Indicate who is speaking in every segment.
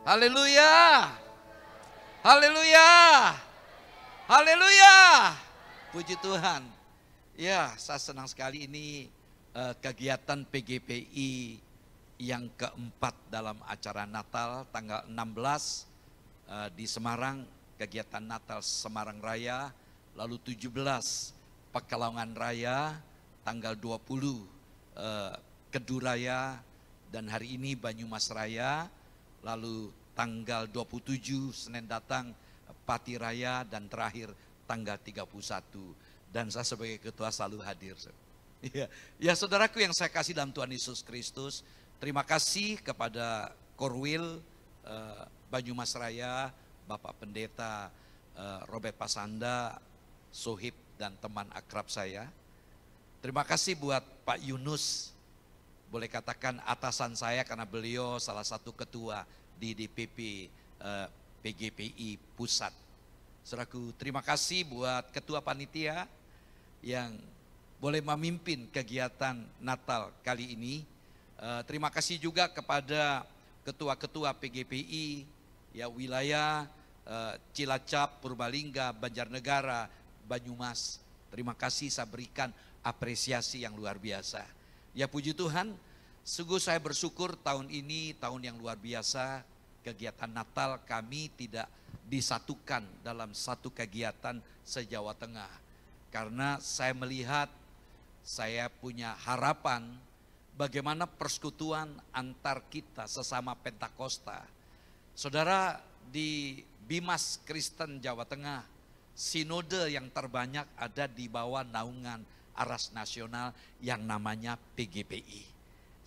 Speaker 1: Haleluya. Haleluya. Haleluya. Puji Tuhan. Ya, saya senang sekali ini kegiatan PGPI yang keempat dalam acara Natal tanggal 16 di Semarang, kegiatan Natal Semarang Raya, lalu 17 Pekalongan Raya, tanggal 20 Keduraya, dan hari ini Banyumas Raya, lalu tanggal 27 Senin datang Pati Raya, dan terakhir tanggal 31. Dan saya sebagai ketua selalu hadir. Ya, saudaraku yang saya kasih dalam Tuhan Yesus Kristus, terima kasih kepada Korwil Banyumas Raya, Bapak Pendeta Robert Pasanda, Sohib, dan teman akrab saya. Terima kasih buat Pak Yunus, boleh katakan atasan saya karena beliau salah satu ketua di DPP PGPI Pusat. Saudaraku, terima kasih buat ketua panitia yang boleh memimpin kegiatan Natal kali ini. Terima kasih juga kepada ketua-ketua PGPI ya wilayah Cilacap, Purbalingga, Banjarnegara, Banyumas. Terima kasih, saya berikan apresiasi yang luar biasa. Ya puji Tuhan, sungguh saya bersyukur tahun ini tahun yang luar biasa. Kegiatan Natal kami tidak disatukan dalam satu kegiatan se-Jawa Tengah. Karena saya melihat, saya punya harapan bagaimana persekutuan antar kita sesama Pentakosta. Saudara, di Bimas Kristen Jawa Tengah, sinode yang terbanyak ada di bawah naungan Aras Nasional yang namanya PGPI.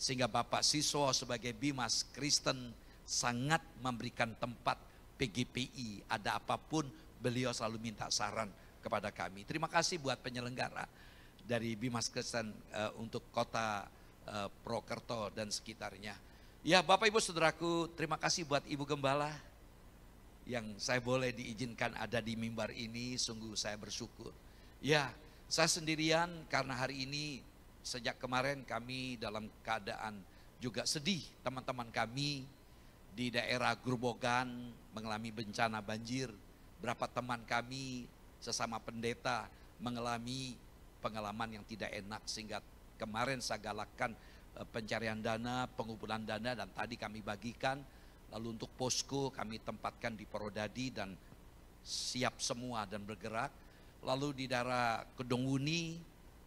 Speaker 1: Sehingga Bapak Siswo sebagai Bimas Kristen sangat memberikan tempat PGPI. Ada apapun beliau selalu minta saran kepada kami. Terima kasih buat penyelenggara dari Bimas Kristen untuk kota Prokerto dan sekitarnya. Ya Bapak Ibu Saudaraku, terima kasih buat Ibu Gembala yang saya boleh diizinkan ada di mimbar ini, sungguh saya bersyukur. Ya, saya sendirian karena hari ini sejak kemarin kami dalam keadaan juga sedih. Teman-teman kami di daerah Grobogan mengalami bencana banjir. Berapa teman kami sesama pendeta mengalami pengalaman yang tidak enak, sehingga kemarin saya galakkan pencarian dana, pengumpulan dana, dan tadi kami bagikan. Lalu untuk posko kami tempatkan di Porodadi dan siap semua dan bergerak. Lalu di daerah Kedungwuni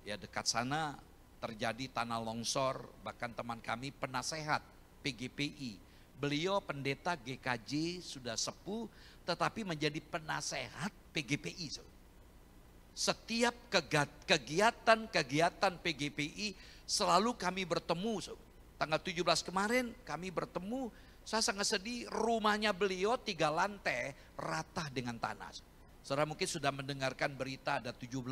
Speaker 1: ya dekat sana terjadi tanah longsor, bahkan teman kami penasehat PGPI, beliau pendeta GKJ sudah sepuh tetapi menjadi penasehat PGPI. Setiap kegiatan PGPI selalu kami bertemu. Tanggal 17 kemarin kami bertemu, saya sangat sedih, rumahnya beliau 3 lantai rata dengan tanah. Saudara mungkin sudah mendengarkan berita ada 17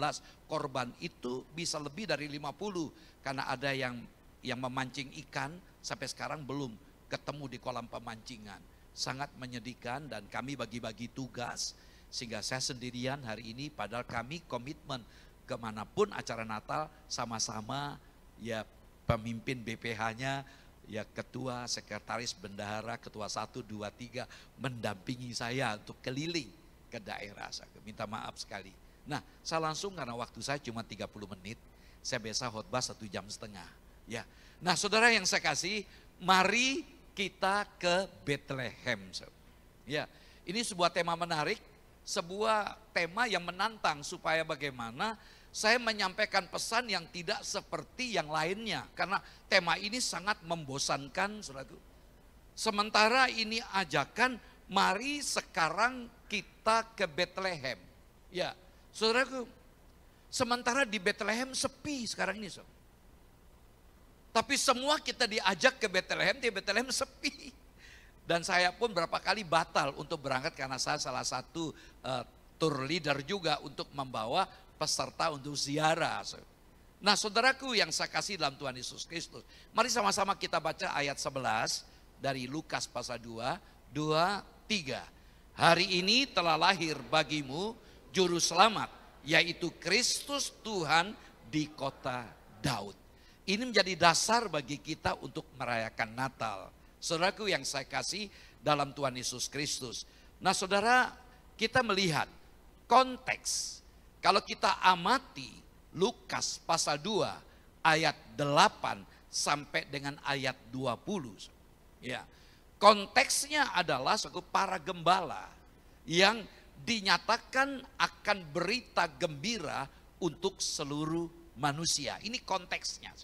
Speaker 1: korban, itu bisa lebih dari 50 karena ada yang memancing ikan sampai sekarang belum ketemu di kolam pemancingan. Sangat menyedihkan dan kami bagi-bagi tugas sehingga saya sendirian hari ini, padahal kami komitmen kemanapun acara Natal sama-sama ya pemimpin BPH-nya, ya ketua, sekretaris, bendahara, ketua 1, 2, 3 mendampingi saya untuk keliling ke daerah. Saya minta maaf sekali. Nah, saya langsung karena waktu saya cuma 30 menit, saya biasa khotbah 1,5 jam. Ya. Nah, saudara yang saya kasih, mari kita ke Bethlehem. Ya, ini sebuah tema menarik, sebuah tema yang menantang supaya bagaimana saya menyampaikan pesan yang tidak seperti yang lainnya. Karena tema ini sangat membosankan, saudaraku. Sementara ini ajakan, mari sekarang kita ke Bethlehem. Ya, saudaraku, sementara di Bethlehem sepi sekarang ini. Saudara. Tapi semua kita diajak ke Bethlehem, di Bethlehem sepi. Dan saya pun berapa kali batal untuk berangkat karena saya salah satu tour leader juga untuk membawa peserta untuk ziarah. Nah saudaraku yang saya kasih dalam Tuhan Yesus Kristus, mari sama-sama kita baca ayat 11 dari Lukas pasal 2, 3. Hari ini telah lahir bagimu juru selamat, yaitu Kristus Tuhan di kota Daud. Ini menjadi dasar bagi kita untuk merayakan Natal. Saudaraku yang saya kasih, dalam Tuhan Yesus Kristus. Nah saudara, kita melihat konteks. Kalau kita amati Lukas pasal 2 ayat 8 sampai dengan ayat 20. Ya, konteksnya adalah para gembala yang dinyatakan akan berita gembira untuk seluruh manusia. Ini konteksnya.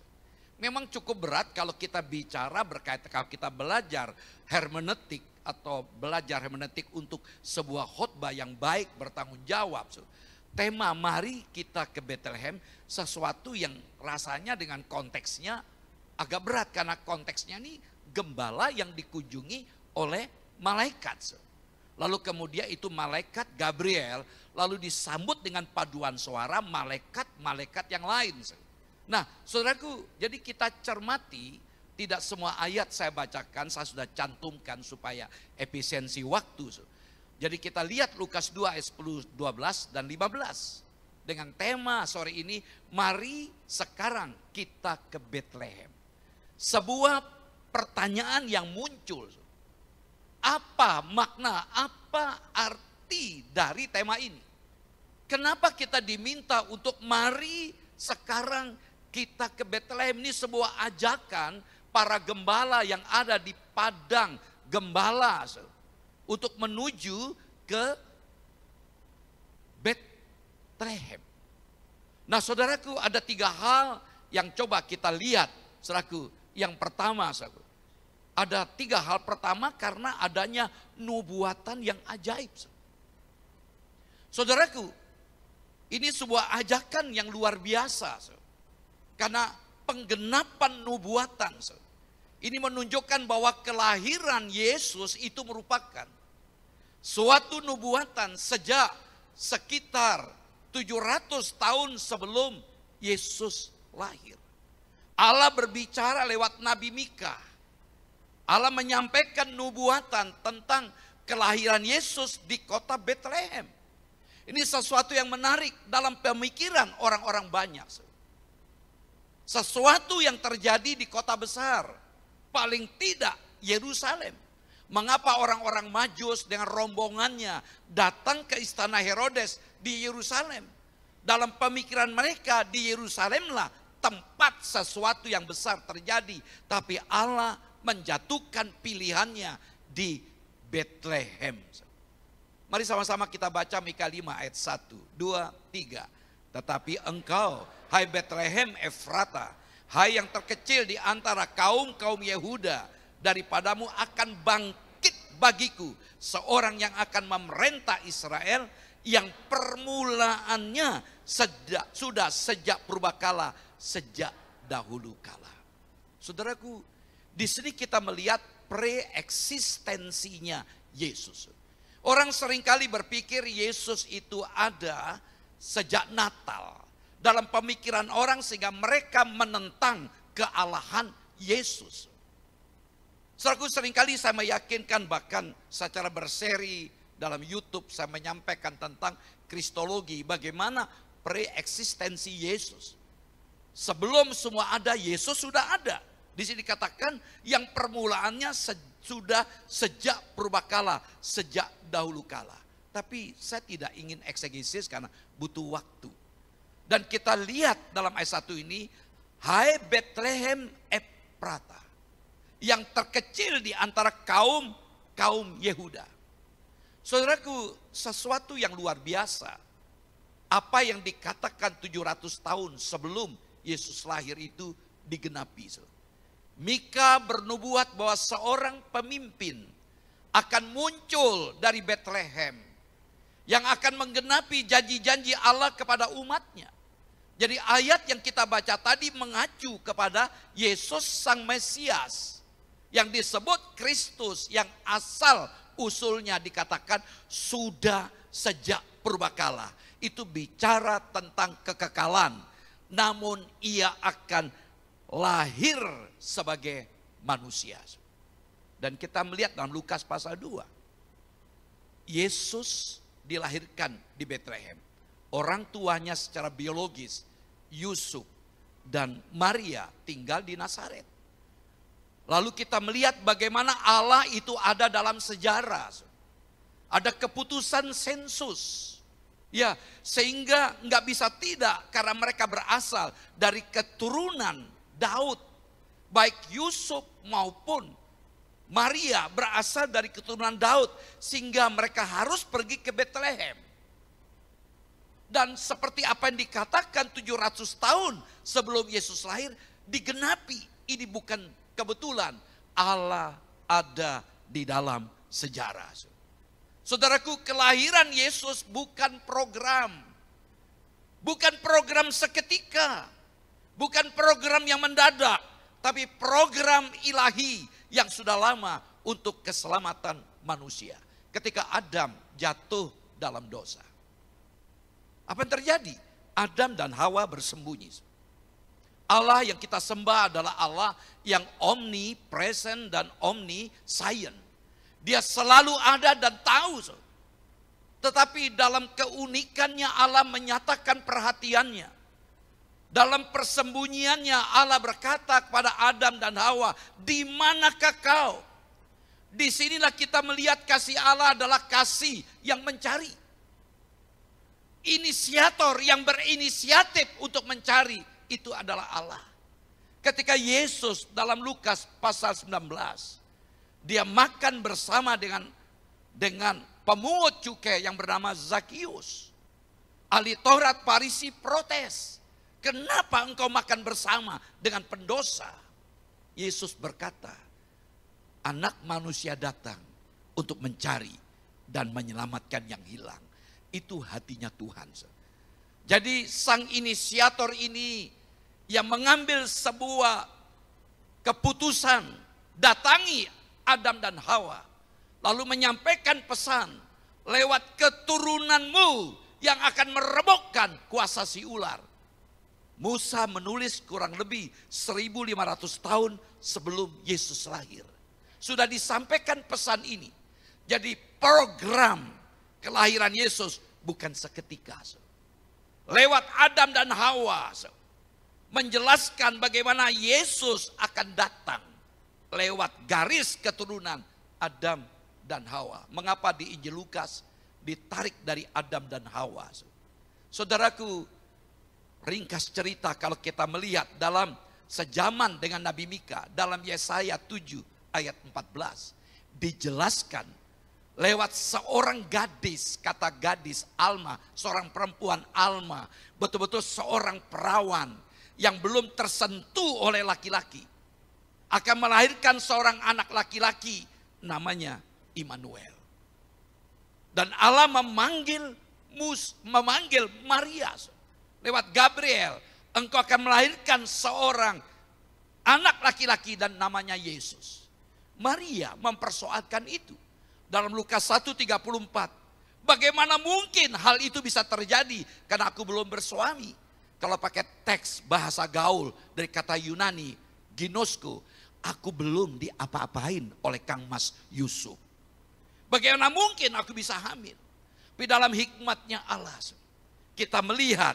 Speaker 1: Memang cukup berat kalau kita bicara kalau kita belajar hermeneutik atau belajar hermeneutik untuk sebuah khotbah yang baik bertanggung jawab. Tema mari kita ke Bethlehem sesuatu yang rasanya dengan konteksnya agak berat karena konteksnya ini gembala yang dikunjungi oleh malaikat. Lalu kemudian itu malaikat Gabriel lalu disambut dengan paduan suara malaikat-malaikat yang lain. Nah saudaraku, jadi kita cermati, tidak semua ayat saya bacakan, saya sudah cantumkan supaya efisiensi waktu. Jadi kita lihat Lukas 2 ayat 10, 12 dan 15. Dengan tema sore ini, mari sekarang kita ke Bethlehem. Sebuah pertanyaan yang muncul. Apa makna, apa arti dari tema ini? Kenapa kita diminta untuk mari sekarang kita ke Bethlehem? Ini sebuah ajakan para gembala yang ada di padang gembala untuk menuju ke Bethlehem. Nah saudaraku, ada 3 hal yang coba kita lihat. Saudaraku, yang pertama saudaraku, ada 3 hal. Pertama, karena adanya nubuatan yang ajaib. Saudaraku, ini sebuah ajakan yang luar biasa. Karena penggenapan nubuatan. Ini menunjukkan bahwa kelahiran Yesus itu merupakan suatu nubuatan sejak sekitar 700 tahun sebelum Yesus lahir. Allah berbicara lewat Nabi Mika. Allah menyampaikan nubuatan tentang kelahiran Yesus di kota Bethlehem. Ini sesuatu yang menarik dalam pemikiran orang-orang banyak. Sesuatu yang terjadi di kota besar, paling tidak Yerusalem. Mengapa orang-orang Majus dengan rombongannya datang ke istana Herodes di Yerusalem? Dalam pemikiran mereka di Yerusalemlah tempat sesuatu yang besar terjadi. Tapi Allah menjatuhkan pilihannya di Bethlehem. Mari sama-sama kita baca Mika 5 ayat 1, 2, 3. Tetapi engkau, hai Bethlehem Efrata, hai yang terkecil di antara kaum-kaum Yehuda, daripadamu akan bangkit bagiku seorang yang akan memerintah Israel, yang permulaannya sudah sejak purbakala, sejak dahulu kala. Saudaraku, di sini kita melihat preeksistensinya Yesus. Orang seringkali berpikir Yesus itu ada sejak Natal. Dalam pemikiran orang sehingga mereka menentang kealahan Yesus. Saudaraku, seringkali saya meyakinkan, bahkan secara berseri dalam YouTube saya menyampaikan tentang kristologi, bagaimana preeksistensi Yesus. Sebelum semua ada, Yesus sudah ada. Di sini dikatakan yang permulaannya sudah sejak purbakala, sejak dahulu kala. Tapi saya tidak ingin eksegesis karena butuh waktu. Dan kita lihat dalam ayat 1 ini, hai Bethlehem Efrata, yang terkecil di antara kaum Yehuda. Saudaraku, sesuatu yang luar biasa. Apa yang dikatakan 700 tahun sebelum Yesus lahir itu digenapi. Mika bernubuat bahwa seorang pemimpin akan muncul dari Bethlehem yang akan menggenapi janji-janji Allah kepada umatnya. Jadi ayat yang kita baca tadi mengacu kepada Yesus Sang Mesias yang disebut Kristus, yang asal usulnya dikatakan sudah sejak purbakala. Itu bicara tentang kekekalan, namun ia akan lahir sebagai manusia. Dan kita melihat dalam Lukas pasal 2, Yesus dilahirkan di Bethlehem. Orang tuanya secara biologis, Yusuf dan Maria, tinggal di Nazaret. Lalu kita melihat bagaimana Allah itu ada dalam sejarah. Ada keputusan sensus. Ya, sehingga nggak bisa tidak karena mereka berasal dari keturunan Daud. Baik Yusuf maupun Maria berasal dari keturunan Daud. Sehingga mereka harus pergi ke Bethlehem. Dan seperti apa yang dikatakan 700 tahun sebelum Yesus lahir digenapi. Ini bukan kebetulan, Allah ada di dalam sejarah. Saudaraku, kelahiran Yesus bukan program. Bukan program seketika. Bukan program yang mendadak. Tapi program ilahi yang sudah lama untuk keselamatan manusia. Ketika Adam jatuh dalam dosa. Apa yang terjadi? Adam dan Hawa bersembunyi. Allah yang kita sembah adalah Allah yang omnipresent dan omniscient. Dia selalu ada dan tahu. Tetapi dalam keunikannya Allah menyatakan perhatiannya. Dalam persembunyiannya Allah berkata kepada Adam dan Hawa, "Di manakah kau?" Disinilah kita melihat kasih Allah adalah kasih yang mencari. Inisiator yang berinisiatif untuk mencari itu adalah Allah. Ketika Yesus dalam Lukas pasal 19, dia makan bersama dengan pemungut cukai yang bernama Zakius. Ahli Taurat Farisi protes. Kenapa engkau makan bersama dengan pendosa? Yesus berkata, Anak manusia datang untuk mencari dan menyelamatkan yang hilang. Itu hatinya Tuhan. Jadi sang inisiator ini yang mengambil sebuah keputusan, datangi Adam dan Hawa, lalu menyampaikan pesan lewat keturunanmu yang akan merebokkan kuasa si ular. Musa menulis kurang lebih 1500 tahun sebelum Yesus lahir. Sudah disampaikan pesan ini. Jadi program kelahiran Yesus bukan seketika. Lewat Adam dan Hawa menjelaskan bagaimana Yesus akan datang lewat garis keturunan Adam dan Hawa. Mengapa di Injil Lukas ditarik dari Adam dan Hawa? Saudaraku, ringkas cerita kalau kita melihat dalam sejaman dengan Nabi Mika, dalam Yesaya 7 ayat 14 dijelaskan lewat seorang gadis, kata gadis Alma, seorang perempuan Alma, betul-betul seorang perawan yang belum tersentuh oleh laki-laki, akan melahirkan seorang anak laki-laki namanya Immanuel. Dan Allah memanggil Maria lewat Gabriel, engkau akan melahirkan seorang anak laki-laki dan namanya Yesus. Maria mempersoalkan itu. Dalam Lukas 1:34, bagaimana mungkin hal itu bisa terjadi karena aku belum bersuami. Kalau pakai teks bahasa gaul dari kata Yunani, ginosko, aku belum diapa-apain oleh Kang Mas Yusuf. Bagaimana mungkin aku bisa hamil? Tapi dalam hikmatnya Allah, kita melihat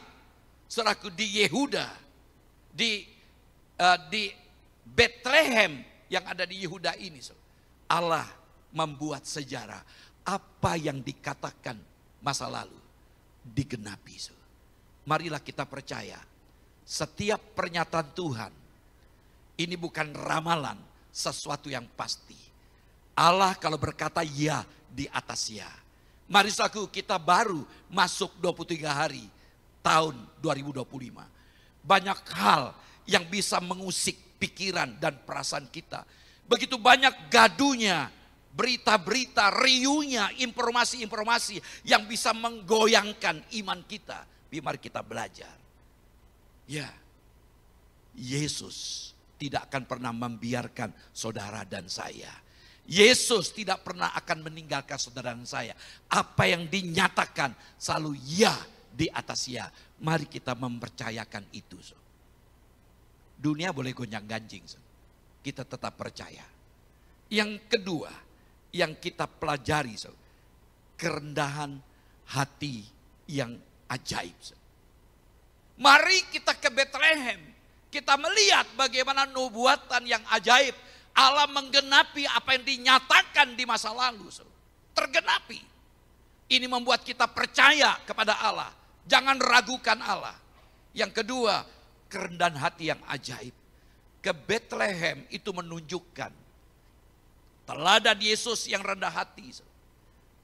Speaker 1: saudaraku di Yehuda, di Bethlehem yang ada di Yehuda ini, Allah membuat sejarah. Apa yang dikatakan masa lalu digenapi. Marilah kita percaya setiap pernyataan Tuhan ini bukan ramalan, sesuatu yang pasti. Allah kalau berkata ya, di atas ya. Mari saudaraku, kita baru masuk 23 hari tahun 2025. Banyak hal yang bisa mengusik pikiran dan perasaan kita. Begitu banyak gaduhnya, berita-berita, riuhnya, informasi-informasi yang bisa menggoyangkan iman kita. Mari kita belajar. Ya, Yesus tidak akan pernah membiarkan saudara dan saya. Yesus tidak pernah akan meninggalkan saudara dan saya. Apa yang dinyatakan selalu ya di atas ya. Mari kita mempercayakan itu. Dunia boleh gonjang-ganjing, kita tetap percaya. Yang kedua yang kita pelajari, kerendahan hati yang ajaib. Mari kita ke Bethlehem, kita melihat bagaimana nubuatan yang ajaib Allah menggenapi apa yang dinyatakan di masa lalu. Tergenapi. Ini membuat kita percaya kepada Allah. Jangan ragukan Allah. Yang kedua, kerendahan hati yang ajaib. Ke Bethlehem itu menunjukkan teladan Yesus yang rendah hati.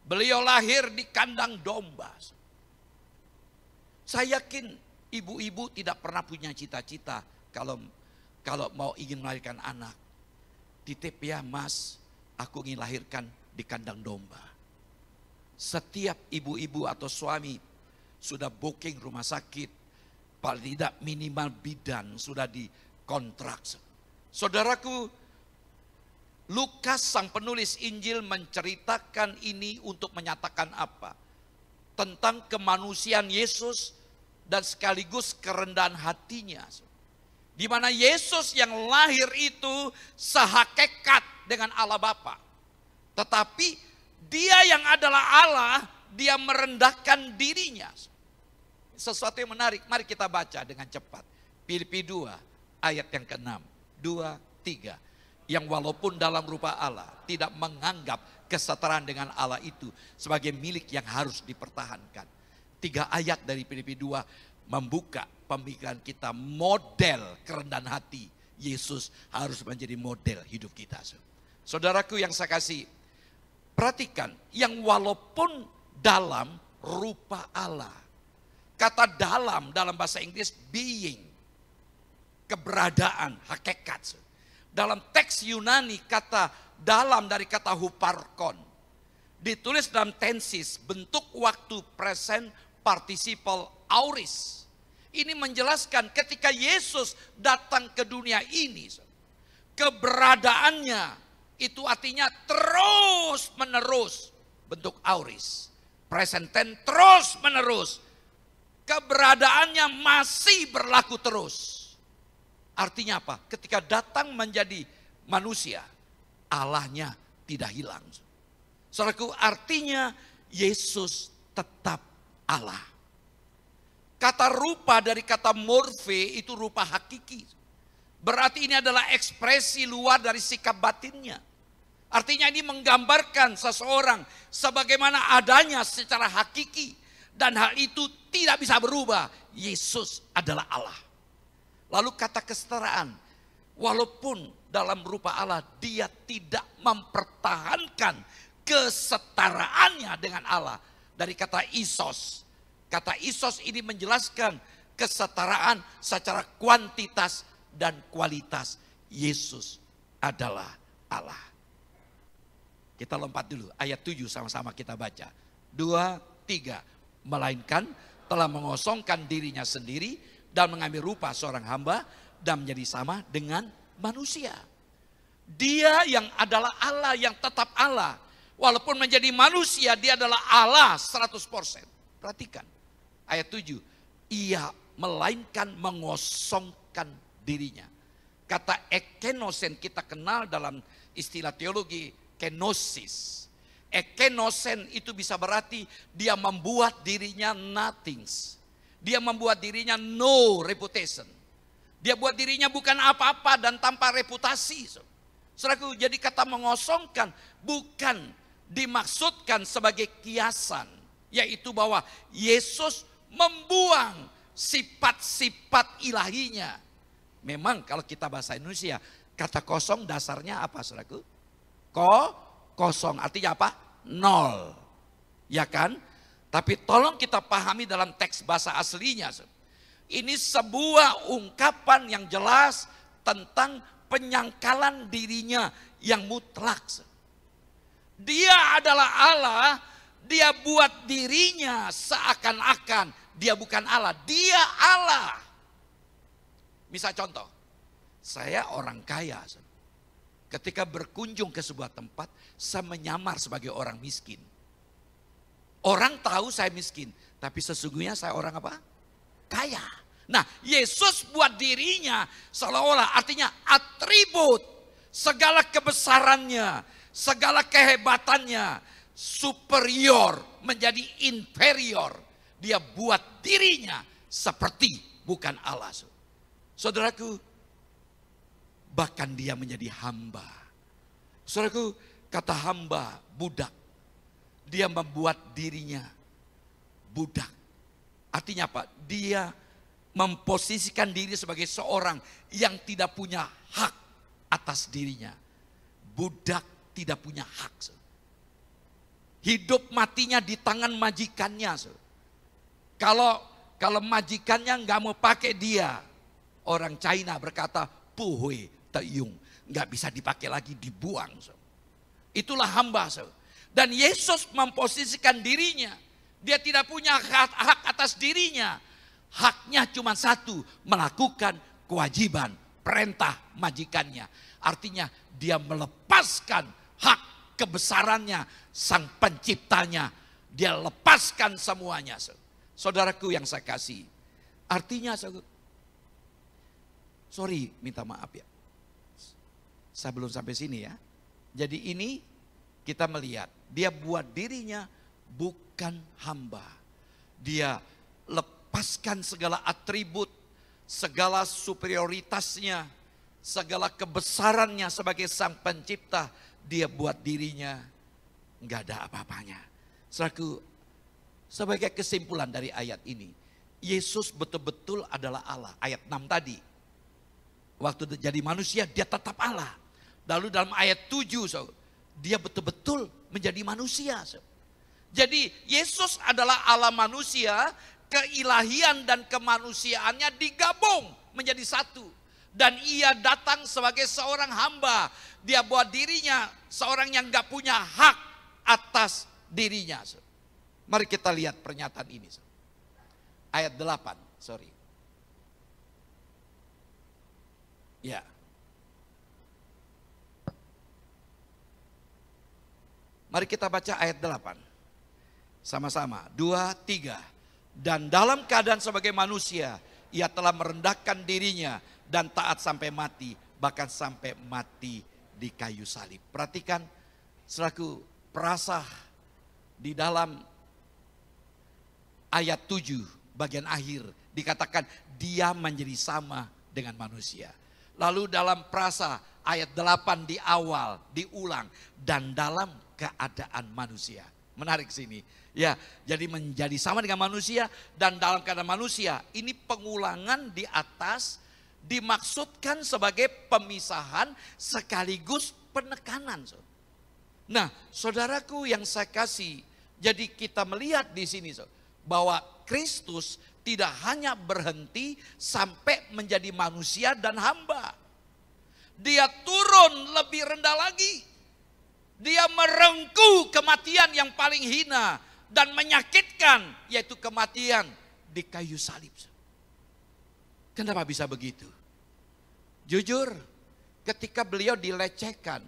Speaker 1: Beliau lahir di kandang domba. Saya yakin ibu-ibu tidak pernah punya cita-cita kalau mau ingin melahirkan anak. Titip ya mas, aku ingin lahirkan di kandang domba. Setiap ibu-ibu atau suami sudah booking rumah sakit, paling tidak minimal bidan sudah dikontrak. Saudaraku, Lukas sang penulis Injil menceritakan ini untuk menyatakan apa? Tentang kemanusiaan Yesus dan sekaligus kerendahan hatinya. Di mana Yesus yang lahir itu sehakikat dengan Allah Bapa. Tetapi dia yang adalah Allah, dia merendahkan dirinya. Sesuatu yang menarik, mari kita baca dengan cepat. Filipi 2 ayat yang ke-6. 2, 3. Yang walaupun dalam rupa Allah tidak menganggap kesetaraan dengan Allah itu sebagai milik yang harus dipertahankan. 3 ayat dari Filipi 2 membuka pemikiran kita, model kerendahan hati Yesus harus menjadi model hidup kita. Saudaraku yang saya kasih, perhatikan, yang walaupun dalam rupa Allah. Kata dalam bahasa Inggris being, keberadaan, hakikat. Dalam teks Yunani kata dalam dari kata huparkon. Ditulis dalam tensis, bentuk waktu present participle auris. Ini menjelaskan ketika Yesus datang ke dunia ini, keberadaannya itu artinya terus menerus, bentuk auris. Present tense terus menerus. Keberadaannya masih berlaku terus. Artinya apa? Ketika datang menjadi manusia, Allahnya tidak hilang. Saudaraku, artinya Yesus tetap Allah. Kata rupa dari kata morfe itu rupa hakiki. Berarti ini adalah ekspresi luar dari sikap batinnya. Artinya ini menggambarkan seseorang sebagaimana adanya secara hakiki. Dan hal itu tidak bisa berubah. Yesus adalah Allah. Lalu kata kesetaraan. Walaupun dalam rupa Allah dia tidak mempertahankan kesetaraannya dengan Allah. Dari kata isos. Kata isos ini menjelaskan kesetaraan secara kuantitas dan kualitas. Yesus adalah Allah. Kita lompat dulu ayat 7 sama-sama kita baca. 2, 3. Melainkan telah mengosongkan dirinya sendiri dan mengambil rupa seorang hamba dan menjadi sama dengan manusia. Dia yang adalah Allah, yang tetap Allah. Walaupun menjadi manusia, dia adalah Allah 100%. Perhatikan ayat 7. Ia melainkan mengosongkan dirinya. Kata ekenosen kita kenal dalam istilah teologi kenosis. Ekenosen itu bisa berarti dia membuat dirinya nothings. Dia membuat dirinya no reputation. Dia buat dirinya bukan apa-apa dan tanpa reputasi. Saudaraku, jadi kata mengosongkan bukan dimaksudkan sebagai kiasan. Yaitu bahwa Yesus membuang sifat-sifat ilahinya. Memang kalau kita bahasa Indonesia, kata kosong dasarnya apa saudaraku? Kosong artinya apa? Nol. Ya kan? Tapi tolong kita pahami dalam teks bahasa aslinya. Ini sebuah ungkapan yang jelas tentang penyangkalan dirinya yang mutlak. Dia adalah Allah, dia buat dirinya seakan-akan dia bukan Allah, dia Allah. Misal contoh, saya orang kaya. Ketika berkunjung ke sebuah tempat, saya menyamar sebagai orang miskin. Orang tahu saya miskin, tapi sesungguhnya saya orang apa? Kaya. Nah, Yesus buat dirinya seolah-olah artinya atribut segala kebesarannya, segala kehebatannya superior menjadi inferior. Dia buat dirinya seperti bukan Allah. Saudaraku, bahkan dia menjadi hamba. Saudaraku, kata hamba, budak. Dia membuat dirinya budak. Artinya apa? Dia memposisikan diri sebagai seorang yang tidak punya hak atas dirinya. Budak tidak punya hak. Hidup matinya di tangan majikannya. Kalau majikannya nggak mau pakai dia, orang China berkata, puhui tayung, nggak bisa dipakai lagi, dibuang. Itulah hamba. Dan Yesus memposisikan dirinya. Dia tidak punya hak atas dirinya. Haknya cuma satu, melakukan kewajiban, perintah majikannya. Artinya dia melepaskan hak kebesarannya, sang penciptanya. Dia lepaskan semuanya. Saudaraku yang saya kasih. Artinya, sorry, minta maaf ya. Saya belum sampai sini ya. Jadi ini kita melihat, dia buat dirinya bukan hamba. Dia lepaskan segala atribut, segala superioritasnya, segala kebesarannya sebagai sang pencipta. Dia buat dirinya nggak ada apa-apanya. Sebagai kesimpulan dari ayat ini, Yesus betul-betul adalah Allah. Ayat 6 tadi, waktu jadi manusia dia tetap Allah. Lalu dalam ayat 7, dia betul-betul menjadi manusia. Jadi Yesus adalah Allah manusia, keilahian dan kemanusiaannya digabung menjadi satu. Dan ia datang sebagai seorang hamba. Dia buat dirinya seorang yang gak punya hak atas dirinya. Mari kita lihat pernyataan ini. Ayat 8, sorry. Ya. Mari kita baca ayat 8. Sama-sama, 2, 3. Dan dalam keadaan sebagai manusia, ia telah merendahkan dirinya dan taat sampai mati, bahkan sampai mati di kayu salib. Perhatikan, selaku perasa di dalam ayat 7 bagian akhir dikatakan dia menjadi sama dengan manusia. Lalu dalam perasa ayat 8 di awal diulang, dan dalam keadaan manusia. Menarik sini. Ya, jadi menjadi sama dengan manusia dan dalam keadaan manusia. Ini pengulangan di atas dimaksudkan sebagai pemisahan sekaligus penekanan. Nah, saudaraku yang saya kasih, jadi kita melihat di sini bahwa Kristus tidak hanya berhenti sampai menjadi manusia dan hamba. Dia turun lebih rendah lagi. Dia merengkuh kematian yang paling hina dan menyakitkan, yaitu kematian di kayu salib. Kenapa bisa begitu? Jujur, ketika beliau dilecehkan,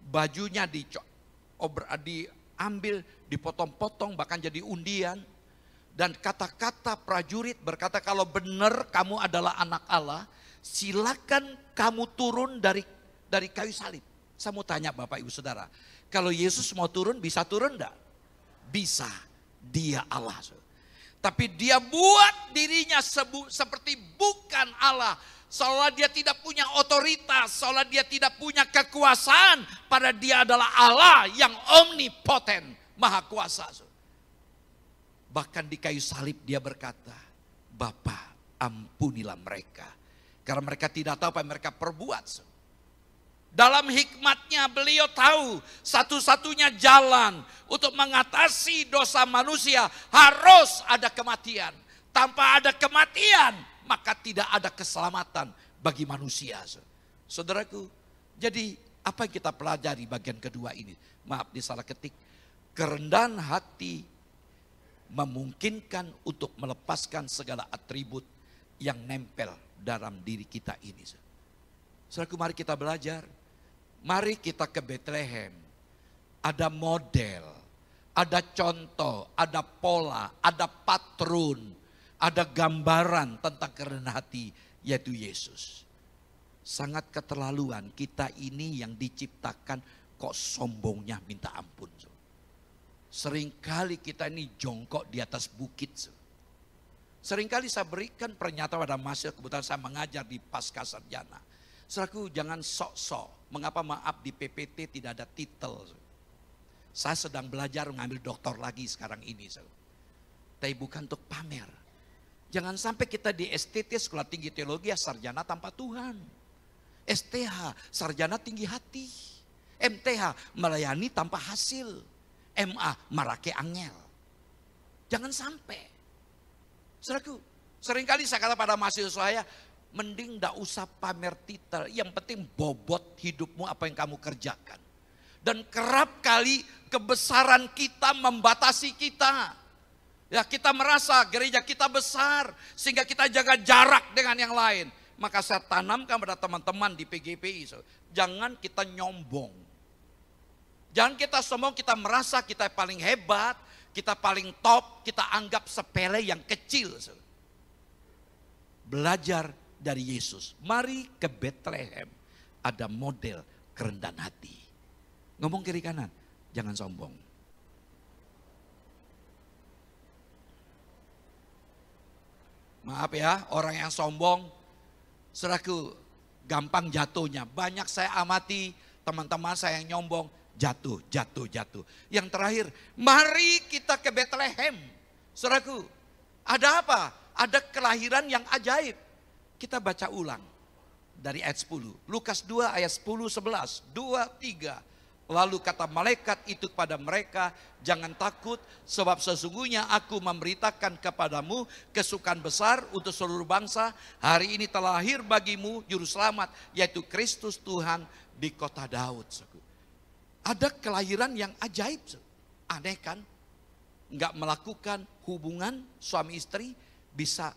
Speaker 1: bajunya diambil, dipotong-potong, bahkan jadi undian. Dan kata-kata prajurit berkata, kalau benar kamu adalah anak Allah, silakan kamu turun dari kayu salib. Saya mau tanya Bapak Ibu Saudara, kalau Yesus mau turun, bisa turun enggak? Bisa, dia Allah. Tapi dia buat dirinya seperti bukan Allah. Seolah dia tidak punya otoritas, seolah dia tidak punya kekuasaan. Pada dia adalah Allah yang omnipoten, maha kuasa. Bahkan di kayu salib dia berkata, Bapa, ampunilah mereka, karena mereka tidak tahu apa yang mereka perbuat. Dalam hikmatnya beliau tahu satu-satunya jalan untuk mengatasi dosa manusia harus ada kematian. Tanpa ada kematian maka tidak ada keselamatan bagi manusia. Saudaraku, jadi apa yang kita pelajari bagian kedua ini? Maaf disalah ketik. Kerendahan hati memungkinkan untuk melepaskan segala atribut yang nempel dalam diri kita ini. Saudaraku, mari kita belajar. Mari kita ke Bethlehem. Ada model, ada contoh, ada pola, ada patron, ada gambaran tentang kerendahan hati, yaitu Yesus. Sangat keterlaluan kita ini yang diciptakan kok sombongnya minta ampun. Seringkali kita ini jongkok di atas bukit. Seringkali saya berikan pernyataan pada mahasiswa, kebetulan saya mengajar di Pasca Sarjana. Saudaraku, jangan sok-sok Mengapa maaf di PPT tidak ada titel? Saya sedang belajar mengambil doktor lagi sekarang ini. Tapi bukan untuk pamer. Jangan sampai kita di STT Sekolah Tinggi Teologi sarjana tanpa Tuhan. STH sarjana tinggi hati. MTH melayani tanpa hasil. MA marake angel. Jangan sampai. Saudaraku, seringkali saya kata pada mahasiswa saya, mending tidak usah pamer titel. Yang penting bobot hidupmu apa yang kamu kerjakan. Dan kerap kali kebesaran kita membatasi kita. Ya, kita merasa gereja kita besar sehingga kita jaga jarak dengan yang lain. Maka saya tanamkan pada teman-teman di PGPI, jangan kita nyombong. Jangan kita sombong, kita merasa kita paling hebat, kita paling top, kita anggap sepele yang kecil. Belajar dari Yesus. Mari ke Bethlehem, ada model kerendahan hati. Ngomong kiri kanan, jangan sombong. Maaf ya, orang yang sombong, saudaraku, gampang jatuhnya. Banyak saya amati teman-teman saya yang nyombong, jatuh. Yang terakhir, mari kita ke Bethlehem. Saudaraku, ada apa? Ada kelahiran yang ajaib. Kita baca ulang dari ayat 10. Lukas 2 ayat 10, 11, 2, 3. Lalu kata malaikat itu kepada mereka, jangan takut sebab sesungguhnya aku memberitakan kepadamu kesukaan besar untuk seluruh bangsa. Hari ini telah lahir bagimu juru selamat, yaitu Kristus Tuhan di kota Daud. Ada kelahiran yang ajaib. Aneh kan? Enggak melakukan hubungan suami istri bisa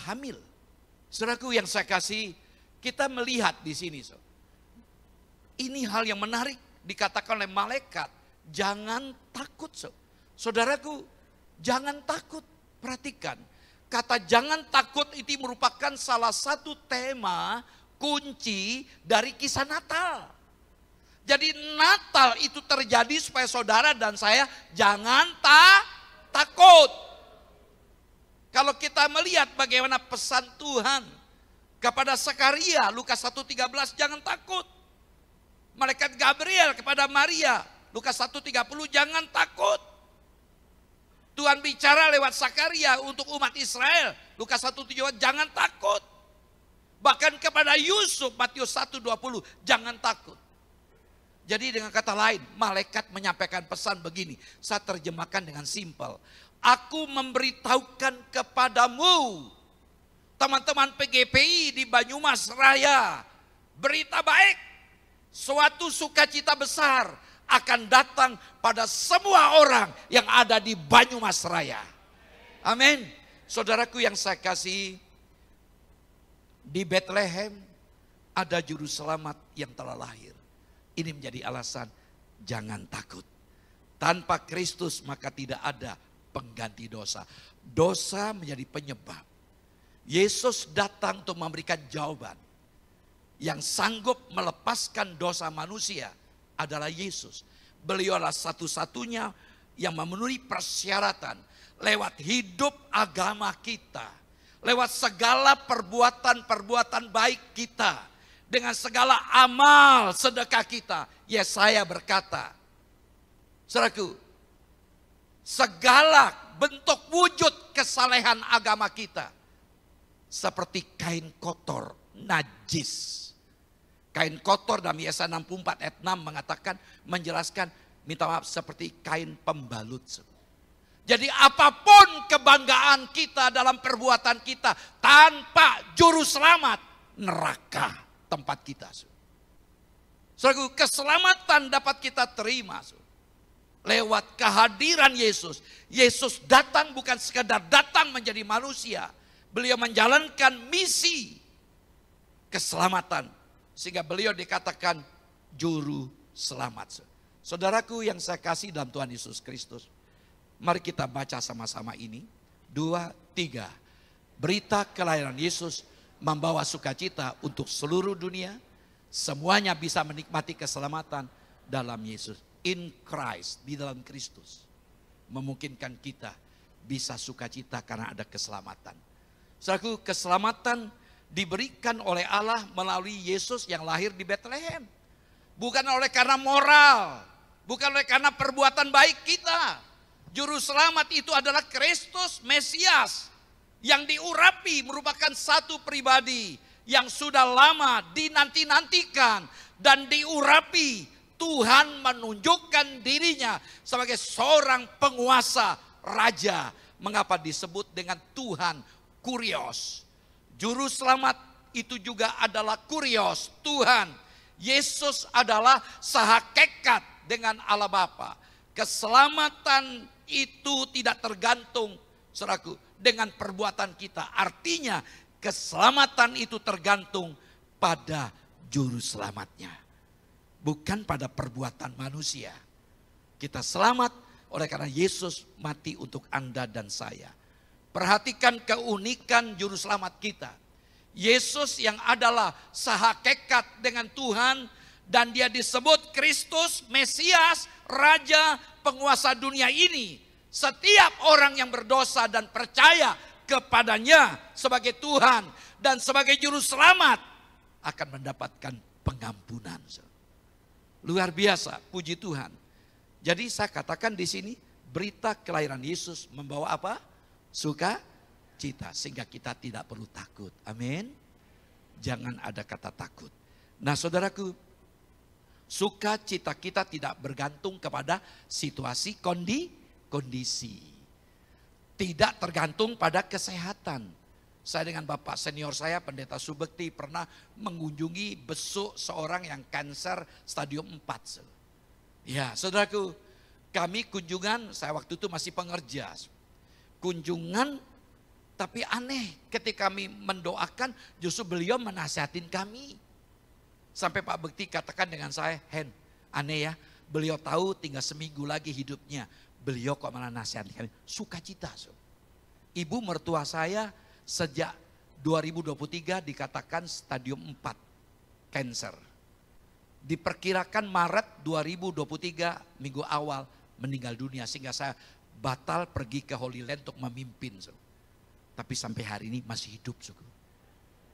Speaker 1: hamil. Saudaraku yang saya kasih, kita melihat di sini. Ini hal yang menarik dikatakan oleh malaikat. Jangan takut. Saudaraku, jangan takut. Perhatikan. Kata jangan takut itu merupakan salah satu tema kunci dari kisah Natal. Jadi Natal itu terjadi supaya saudara dan saya jangan takut. Kalau kita melihat bagaimana pesan Tuhan kepada Zakaria, Lukas 1:13, jangan takut. Malaikat Gabriel kepada Maria, Lukas 1:30, jangan takut. Tuhan bicara lewat Zakaria untuk umat Israel, Lukas 1:7, jangan takut. Bahkan kepada Yusuf, Matius 1:20, jangan takut. Jadi dengan kata lain, malaikat menyampaikan pesan begini, saya terjemahkan dengan simpel. Aku memberitahukan kepadamu, teman-teman PGPI di Banyumas Raya, berita baik. Suatu sukacita besar akan datang pada semua orang yang ada di Banyumas Raya. Amin. Saudaraku yang saya kasih, di Bethlehem ada juru selamat yang telah lahir. Ini menjadi alasan jangan takut. Tanpa Kristus maka tidak ada pengganti dosa. Dosa menjadi penyebab. Yesus datang untuk memberikan jawaban. Yang sanggup melepaskan dosa manusia adalah Yesus. Beliau adalah satu-satunya yang memenuhi persyaratan lewat hidup agama kita. Lewat segala perbuatan-perbuatan baik kita. Dengan segala amal sedekah kita. Yesaya berkata, saudaraku, segala bentuk wujud kesalehan agama kita seperti kain kotor, najis. Kain kotor dalam Yesaya 64 ayat 6 mengatakan, menjelaskan, minta maaf, seperti kain pembalut. Jadi apapun kebanggaan kita dalam perbuatan kita, tanpa juru selamat, neraka tempat kita. Saudaraku, keselamatan dapat kita terima lewat kehadiran Yesus. Yesus datang bukan sekadar datang menjadi manusia. Beliau menjalankan misi keselamatan. Sehingga beliau dikatakan juru selamat. Saudaraku yang saya kasih dalam Tuhan Yesus Kristus. Mari kita baca sama-sama ini. 2, 3. Berita kelahiran Yesus membawa sukacita untuk seluruh dunia. Semuanya bisa menikmati keselamatan dalam Yesus. In Christ, di dalam Kristus. Memungkinkan kita bisa sukacita karena ada keselamatan. Saudaraku, keselamatan diberikan oleh Allah melalui Yesus yang lahir di Bethlehem. Bukan oleh karena moral, bukan oleh karena perbuatan baik kita. Juru selamat itu adalah Kristus Mesias yang diurapi, merupakan satu pribadi yang sudah lama dinanti-nantikan dan diurapi. Tuhan menunjukkan dirinya sebagai seorang penguasa raja. Mengapa disebut dengan Tuhan Kurios? Juru selamat itu juga adalah Kurios, Tuhan. Yesus adalah sehakikat dengan Allah Bapa. Keselamatan itu tidak tergantung, saudaraku, dengan perbuatan kita. Artinya keselamatan itu tergantung pada juru selamatnya, bukan pada perbuatan manusia. Kita selamat oleh karena Yesus mati untuk Anda dan saya. Perhatikan keunikan juru selamat kita. Yesus yang adalah sehakikat dengan Tuhan dan dia disebut Kristus, Mesias, Raja, penguasa dunia ini. Setiap orang yang berdosa dan percaya kepadanya sebagai Tuhan dan sebagai juru selamat akan mendapatkan pengampunan. Luar biasa, puji Tuhan. Jadi saya katakan di sini berita kelahiran Yesus membawa apa? Sukacita, sehingga kita tidak perlu takut. Amin. Jangan ada kata takut. Nah, saudaraku, sukacita kita tidak bergantung kepada situasi kondisi. Tidak tergantung pada kesehatan. Saya dengan Bapak senior saya, Pendeta Subekti, pernah mengunjungi besuk seorang yang kanker stadium 4. Ya, saudaraku, kami kunjungan, saya waktu itu masih pengerja. Kunjungan, tapi aneh ketika kami mendoakan, justru beliau menasihatin kami. Sampai Pak Bekti katakan dengan saya, Hen, aneh ya, beliau tahu tinggal seminggu lagi hidupnya. Beliau kok malah nasihatin kami, sukacita. Ibu mertua saya sejak 2023 dikatakan stadium 4 cancer. Diperkirakan Maret 2023 minggu awal meninggal dunia, sehingga saya batal pergi ke Holy Land untuk memimpin. Tapi sampai hari ini masih hidup.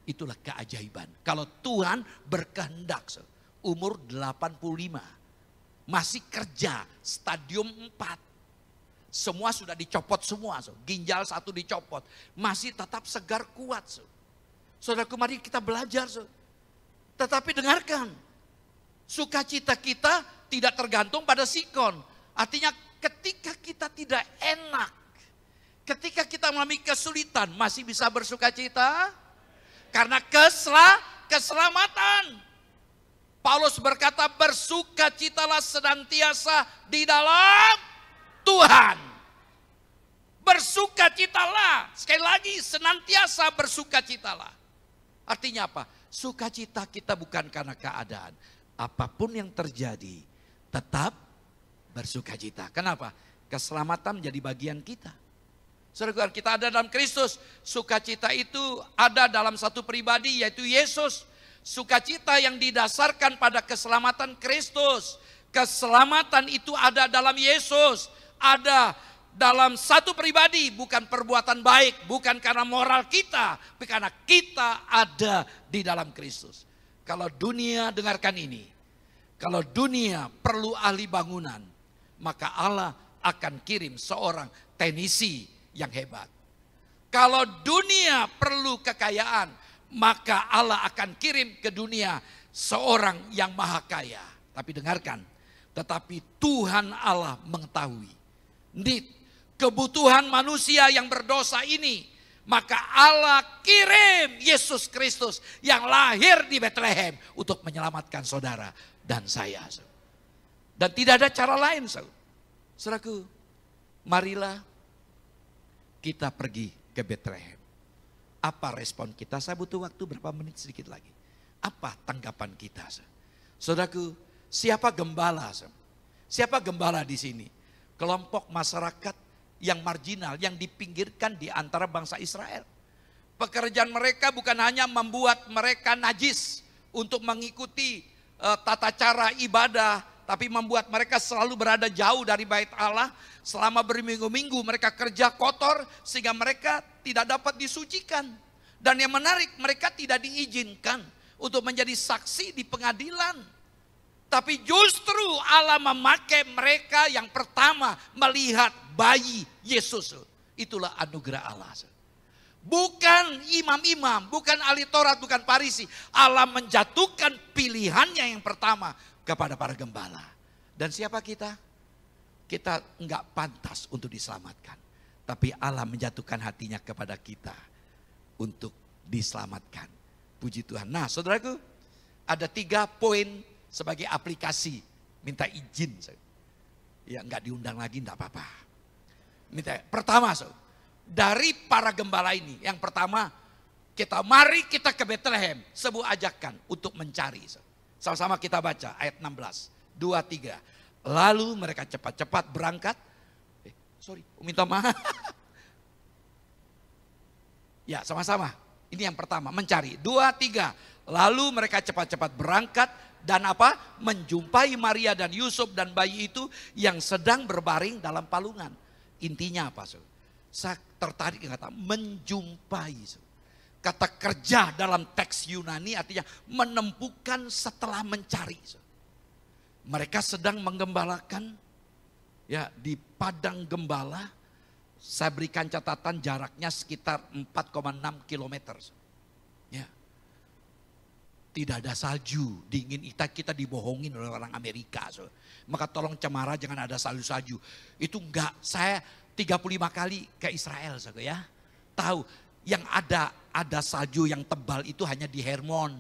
Speaker 1: Itulah keajaiban. Kalau Tuhan berkehendak, umur 85 masih kerja stadium 4. Semua sudah dicopot semua, ginjal satu dicopot, masih tetap segar kuat. Saudaraku, mari kita belajar. Tetapi dengarkan, sukacita kita tidak tergantung pada sikon. Artinya ketika kita tidak enak, ketika kita mengalami kesulitan, masih bisa bersukacita karena keselamatan. Paulus berkata, bersukacitalah senantiasa di dalam Tuhan. Bersukacitalah. Sekali lagi, senantiasa bersukacitalah. Artinya apa? Sukacita kita bukan karena keadaan. Apapun yang terjadi, tetap bersukacita. Kenapa? Keselamatan menjadi bagian kita. Saudara, kita ada dalam Kristus. Sukacita itu ada dalam satu pribadi, yaitu Yesus. Sukacita yang didasarkan pada keselamatan Kristus. Keselamatan itu ada dalam Yesus. Ada dalam satu pribadi, bukan perbuatan baik, bukan karena moral kita, tapi karena kita ada di dalam Kristus. Kalau dunia, dengarkan ini, kalau dunia perlu ahli bangunan, maka Allah akan kirim seorang teknisi yang hebat. Kalau dunia perlu kekayaan, maka Allah akan kirim ke dunia seorang yang maha kaya. Tapi dengarkan, tetapi Tuhan Allah mengetahui kebutuhan manusia yang berdosa ini, maka Allah kirim Yesus Kristus yang lahir di Bethlehem untuk menyelamatkan saudara dan saya. Dan tidak ada cara lain. Saudaraku, marilah kita pergi ke Bethlehem. Apa respon kita? Saya butuh waktu berapa menit sedikit lagi. Apa tanggapan kita? Saudaraku, siapa gembala? Siapa gembala di sini? Kelompok masyarakat yang marginal, yang dipinggirkan di antara bangsa Israel. Pekerjaan mereka bukan hanya membuat mereka najis untuk mengikuti tata cara ibadah, tapi membuat mereka selalu berada jauh dari bait Allah. Selama berminggu-minggu mereka kerja kotor sehingga mereka tidak dapat disucikan. Dan yang menarik, mereka tidak diizinkan untuk menjadi saksi di pengadilan. Tapi justru Allah memakai mereka yang pertama melihat bayi Yesus. Itulah anugerah Allah. Bukan imam-imam, bukan ahli Taurat, bukan Farisi. Allah menjatuhkan pilihannya yang pertama kepada para gembala. Dan siapa kita? Kita enggak pantas untuk diselamatkan. Tapi Allah menjatuhkan hatinya kepada kita untuk diselamatkan. Puji Tuhan. Nah, saudaraku, ada 3 poin sebagai aplikasi. Minta izin. Ya enggak diundang lagi enggak apa-apa. Pertama, dari para gembala ini. Yang pertama, mari kita ke Bethlehem. Sebuah ajakan untuk mencari. Sama-sama kita baca ayat 16. 2, 3. Lalu mereka cepat-cepat berangkat. Minta maaf. Ya, sama-sama. Ini yang pertama, mencari. 2, 3. Lalu mereka cepat-cepat berangkat dan apa? Menjumpai Maria dan Yusuf dan bayi itu yang sedang berbaring dalam palungan. Intinya apa, saya tertarik kata menjumpai. Kata kerja dalam teks Yunani artinya menemukan setelah mencari. Mereka sedang menggembalakan ya di padang gembala. Saya berikan catatan jaraknya sekitar 4,6 kilometer. Ya. Tidak ada salju, dingin, kita dibohongin oleh orang Amerika. Maka tolong cemara jangan ada salju-salju. Itu enggak, saya 35 kali ke Israel ya. Tahu yang ada salju yang tebal itu hanya di Hermon.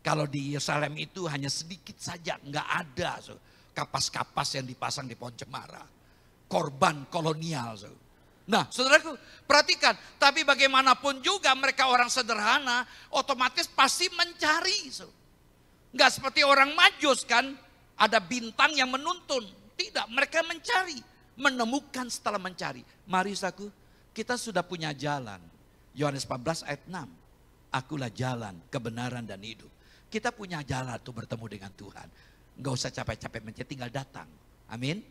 Speaker 1: Kalau di Yerusalem itu hanya sedikit saja, enggak ada kapas-kapas yang dipasang di pohon cemara. Korban kolonial. Nah, saudaraku, perhatikan, tapi bagaimanapun juga mereka orang sederhana, otomatis pasti mencari. Enggak seperti orang Majus kan, ada bintang yang menuntun. Tidak, mereka mencari, menemukan setelah mencari. Mari saudaraku, kita sudah punya jalan. Yohanes 14 ayat 6. Akulah jalan, kebenaran dan hidup. Kita punya jalan untuk bertemu dengan Tuhan. Enggak usah capek-capek mencari, tinggal datang. Amin.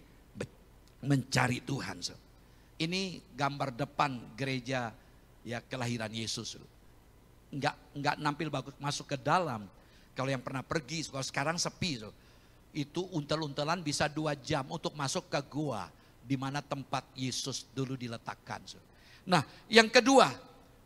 Speaker 1: Mencari Tuhan. Ini gambar depan gereja ya kelahiran Yesus. Enggak nampil bagus masuk ke dalam. Kalau yang pernah pergi, kalau sekarang sepi. Itu untel-untelan bisa 2 jam untuk masuk ke gua. Di mana tempat Yesus dulu diletakkan. Nah yang kedua,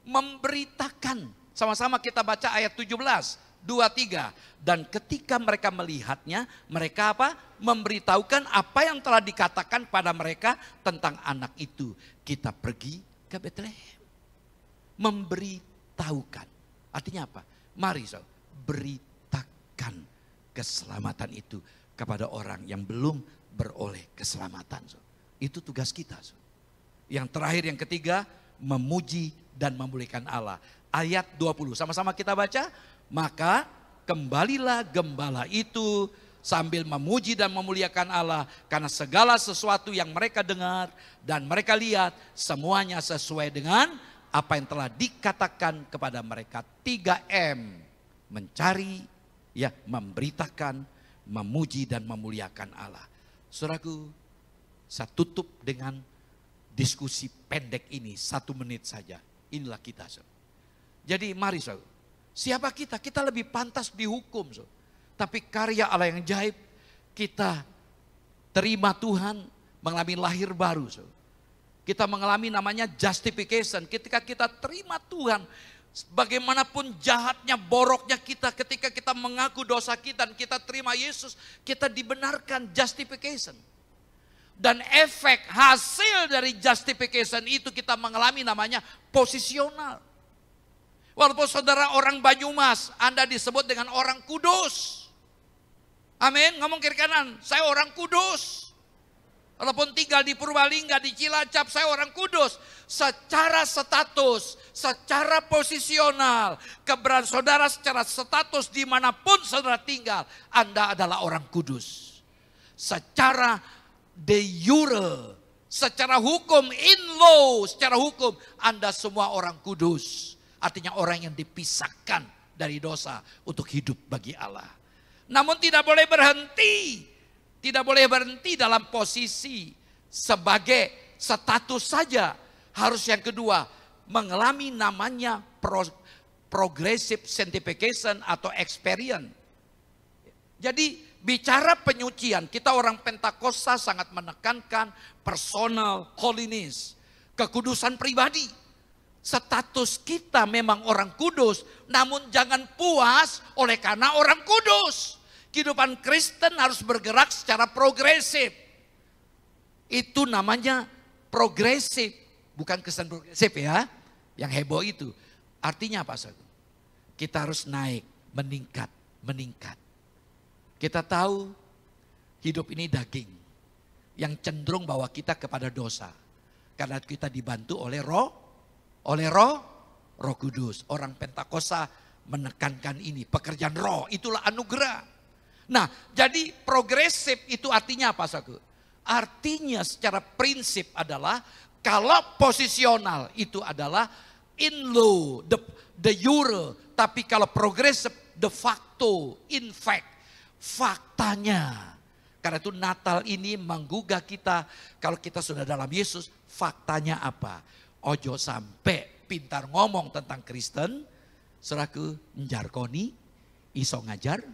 Speaker 1: memberitakan. Sama-sama kita baca ayat 17. 2, 3. Dan ketika mereka melihatnya, mereka apa? Memberitahukan apa yang telah dikatakan pada mereka tentang anak itu. Kita pergi ke Bethlehem. Memberitahukan. Artinya apa? Mari beritakan keselamatan itu kepada orang yang belum beroleh keselamatan. Itu tugas kita. Yang terakhir, yang ketiga, memuji dan memuliakan Allah. Ayat 20, sama-sama kita baca. Maka kembalilah gembala itu sambil memuji dan memuliakan Allah. Karena segala sesuatu yang mereka dengar dan mereka lihat semuanya sesuai dengan apa yang telah dikatakan kepada mereka. 3M. Mencari, ya, memberitakan, memuji dan memuliakan Allah. Saudaraku, saya tutup dengan diskusi pendek ini 1 menit saja. Inilah kita. Jadi mari saudara. Siapa kita? Kita lebih pantas dihukum. Tapi karya Allah yang ajaib, kita terima Tuhan, mengalami lahir baru. Kita mengalami namanya justification. Ketika kita terima Tuhan, bagaimanapun jahatnya, boroknya kita, ketika kita mengaku dosa kita dan kita terima Yesus, kita dibenarkan justification. Dan efek hasil dari justification itu kita mengalami namanya posisional. Walaupun saudara orang Banyumas, Anda disebut dengan orang kudus. Amin, ngomong kiri kanan, saya orang kudus. Walaupun tinggal di Purbalingga, di Cilacap, saya orang kudus. Secara status, secara posisional, keberadaan saudara secara status dimanapun saudara tinggal, Anda adalah orang kudus. Secara de jure, secara hukum, in law, secara hukum, Anda semua orang kudus. Artinya orang yang dipisahkan dari dosa untuk hidup bagi Allah. Namun tidak boleh berhenti. Tidak boleh berhenti dalam posisi sebagai status saja. Harus yang kedua, mengalami namanya progressive sanctification atau experience. Jadi bicara penyucian, kita orang Pentakosta sangat menekankan personal holiness, kekudusan pribadi. Status kita memang orang kudus, namun jangan puas oleh karena orang kudus. Kehidupan Kristen harus bergerak secara progresif. Itu namanya progresif, bukan Kristen progresif ya, yang heboh itu. Artinya apa saudara? Kita harus naik, meningkat. Kita tahu hidup ini daging yang cenderung bawa kita kepada dosa. Karena kita dibantu oleh roh kudus. Orang Pentakosta menekankan ini, pekerjaan roh, itulah anugerah. Nah, jadi progresif itu artinya apa saudara? Artinya secara prinsip adalah kalau posisional itu adalah in law, the jure. Tapi kalau progresif, de facto, in fact. Faktanya. Karena itu Natal ini menggugah kita. Kalau kita sudah dalam Yesus, faktanya apa? Ojo sampai pintar ngomong tentang Kristen, seraku njarkoni, iso ngajar,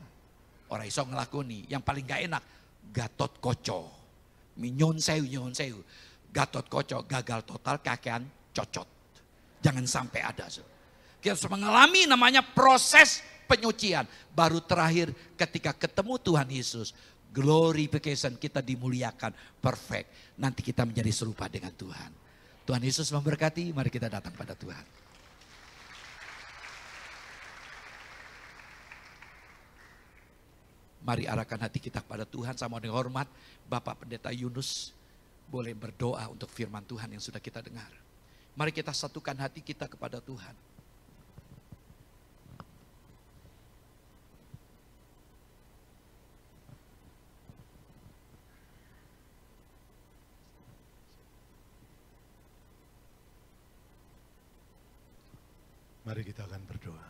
Speaker 1: orang iso ngelakoni. Yang paling gak enak, Gatot Koco. Nyon sewu. Gatot Koco, gagal total, kakean cocot. Jangan sampai ada. Kita harus mengalami namanya proses penyucian. Baru terakhir ketika ketemu Tuhan Yesus, glorification, kita dimuliakan, perfect. Nanti kita menjadi serupa dengan Tuhan. Tuhan Yesus memberkati, mari kita datang pada Tuhan. Mari arahkan hati kita kepada Tuhan. Sama dengan hormat, Bapak Pendeta Yunus boleh berdoa untuk firman Tuhan yang sudah kita dengar. Mari kita satukan hati kita kepada Tuhan.
Speaker 2: Mari kita akan berdoa.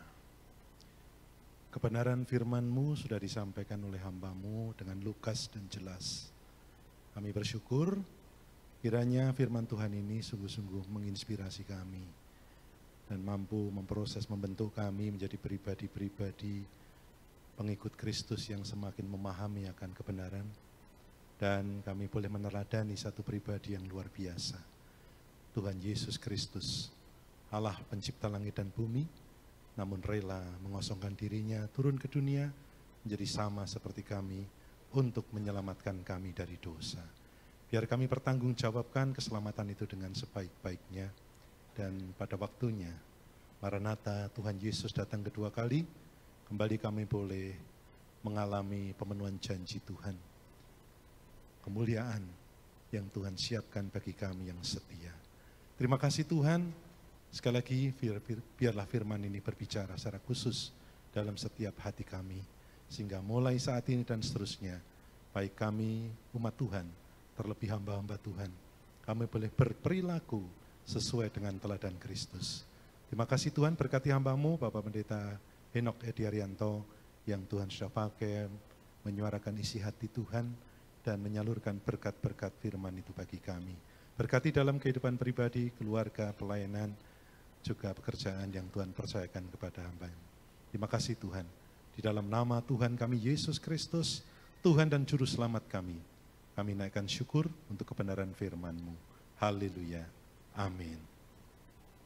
Speaker 2: Kebenaran firman-Mu sudah disampaikan oleh hamba-Mu dengan lugas dan jelas. Kami bersyukur kiranya firman Tuhan ini sungguh-sungguh menginspirasi kami dan mampu memproses, membentuk kami menjadi pribadi-pribadi pengikut Kristus yang semakin memahami akan kebenaran, dan kami boleh meneladani satu pribadi yang luar biasa, Tuhan Yesus Kristus, Allah pencipta langit dan bumi, namun rela mengosongkan dirinya, turun ke dunia menjadi sama seperti kami untuk menyelamatkan kami dari dosa. Biar kami pertanggungjawabkan keselamatan itu dengan sebaik-baiknya, dan pada waktunya Maranatha, Tuhan Yesus datang kedua kali, kembali kami boleh mengalami pemenuhan janji Tuhan, kemuliaan yang Tuhan siapkan bagi kami yang setia. Terima kasih Tuhan. Sekali lagi biarlah firman ini berbicara secara khusus dalam setiap hati kami, sehingga mulai saat ini dan seterusnya, baik kami umat Tuhan, terlebih hamba-hamba Tuhan, kami boleh berperilaku sesuai dengan teladan Kristus. Terima kasih Tuhan, berkati hamba-Mu Bapak Pendeta Henok Edi Arianto yang Tuhan sudah pakai menyuarakan isi hati Tuhan dan menyalurkan berkat-berkat firman itu bagi kami. Berkati dalam kehidupan pribadi, keluarga, pelayanan, juga pekerjaan yang Tuhan percayakan kepada hamba-Mu. Terima kasih Tuhan. Di dalam nama Tuhan kami Yesus Kristus, Tuhan dan Juru Selamat kami naikkan syukur untuk kebenaran firman-Mu. Haleluya. Amin.